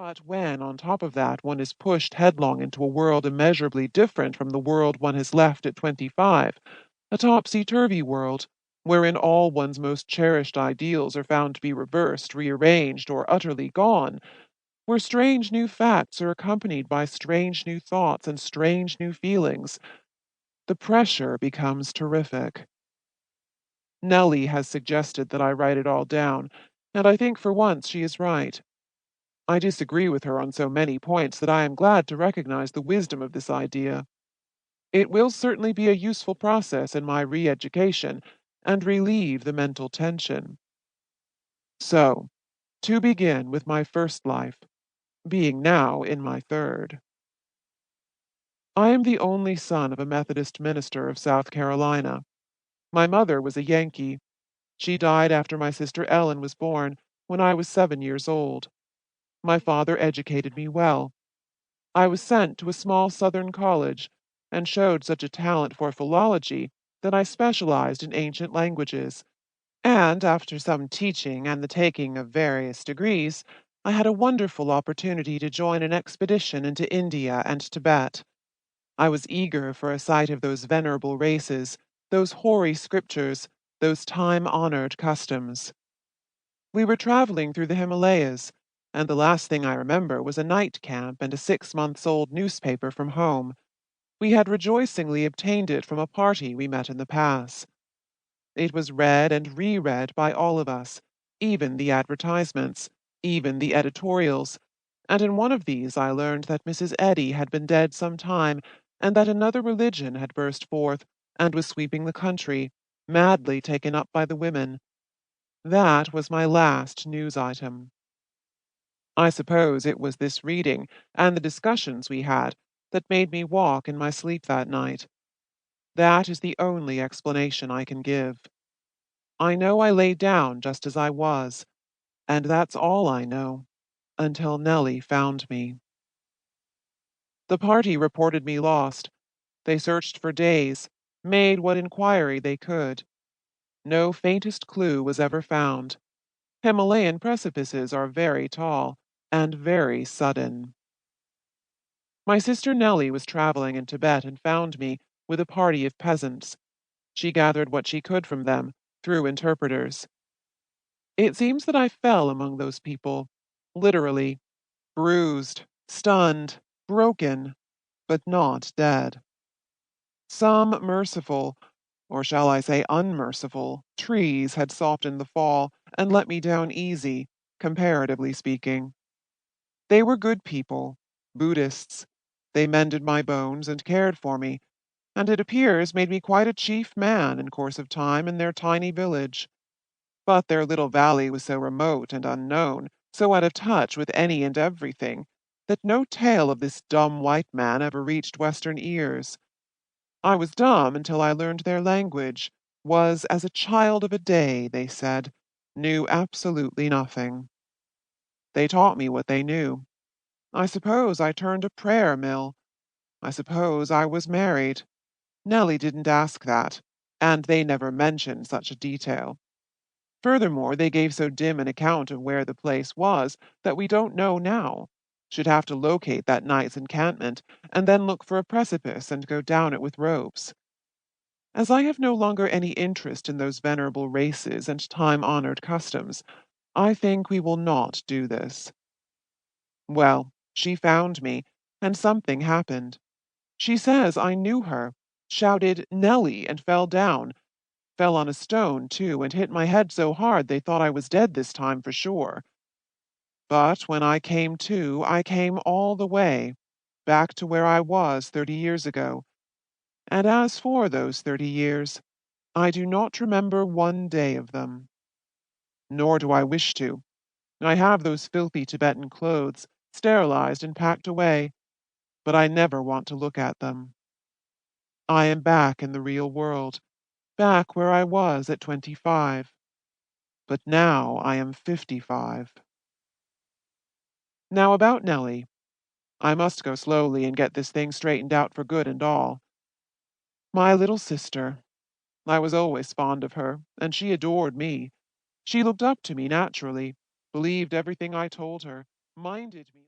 But when, on top of that, one is pushed headlong into a world immeasurably different from the world one has left at 25, a topsy-turvy world, wherein all one's most cherished ideals are found to be reversed, rearranged, or utterly gone, where strange new facts are accompanied by strange new thoughts and strange new feelings, the pressure becomes terrific. Nellie has suggested that I write it all down, and I think for once she is right. I disagree with her on so many points that I am glad to recognize the wisdom of this idea. It will certainly be a useful process in my re-education and relieve the mental tension. So, to begin with my first life, being now in my third. I am the only son of a Methodist minister of South Carolina. My mother was a Yankee. She died after my sister Ellen was born, when I was 7 years old. My father educated me well. I was sent to a small Southern college and showed such a talent for philology that I specialized in ancient languages, and after some teaching and the taking of various degrees, I had a wonderful opportunity to join an expedition into India and Tibet. I was eager for a sight of those venerable races, those hoary scriptures, those time-honored customs. We were traveling through the Himalayas, and the last thing I remember was a night camp and a 6 months old newspaper from home. We had rejoicingly obtained it from a party we met in the pass. It was read and reread by all of us, even the advertisements, even the editorials, and in one of these I learned that Mrs. Eddy had been dead some time, and that another religion had burst forth and was sweeping the country, madly taken up by the women. That was my last news item. I suppose it was this reading and the discussions we had that made me walk in my sleep that night. That is the only explanation I can give. I know I lay down just as I was, and that's all I know, until Nellie found me. The party reported me lost. They searched for days, made what inquiry they could. No faintest clue was ever found. Himalayan precipices are very tall and very sudden. My sister Nellie was traveling in Tibet and found me with a party of peasants. She gathered what she could from them, through interpreters. It seems that I fell among those people, literally, bruised, stunned, broken, but not dead. Some merciful, or shall I say unmerciful, trees had softened the fall and let me down easy, comparatively speaking. They were good people, Buddhists. They mended my bones and cared for me, and it appears made me quite a chief man in course of time in their tiny village. But their little valley was so remote and unknown, so out of touch with any and everything, that no tale of this dumb white man ever reached Western ears. I was dumb until I learned their language, was as a child of a day, they said, knew absolutely nothing. They taught me what they knew. I suppose I turned a prayer mill. I suppose I was married. Nellie didn't ask that, and they never mentioned such a detail. Furthermore, they gave so dim an account of where the place was that we don't know now. Should have to locate that night's encampment, and then look for a precipice and go down it with ropes. As I have no longer any interest in those venerable races and time-honored customs, I think we will not do this. Well, she found me, and something happened. She says I knew her, shouted "Nellie" and fell down. Fell on a stone, too, and hit my head so hard they thought I was dead this time for sure. But when I came to, I came all the way, back to where I was 30 years ago. And as for those 30 years, I do not remember one day of them. Nor do I wish to. I have those filthy Tibetan clothes, sterilized and packed away, but I never want to look at them. I am back in the real world, back where I was at 25. But now I am 55. Now about Nellie. I must go slowly and get this thing straightened out for good and all. My little sister. I was always fond of her, and she adored me. She looked up to me naturally, believed everything I told her, minded me.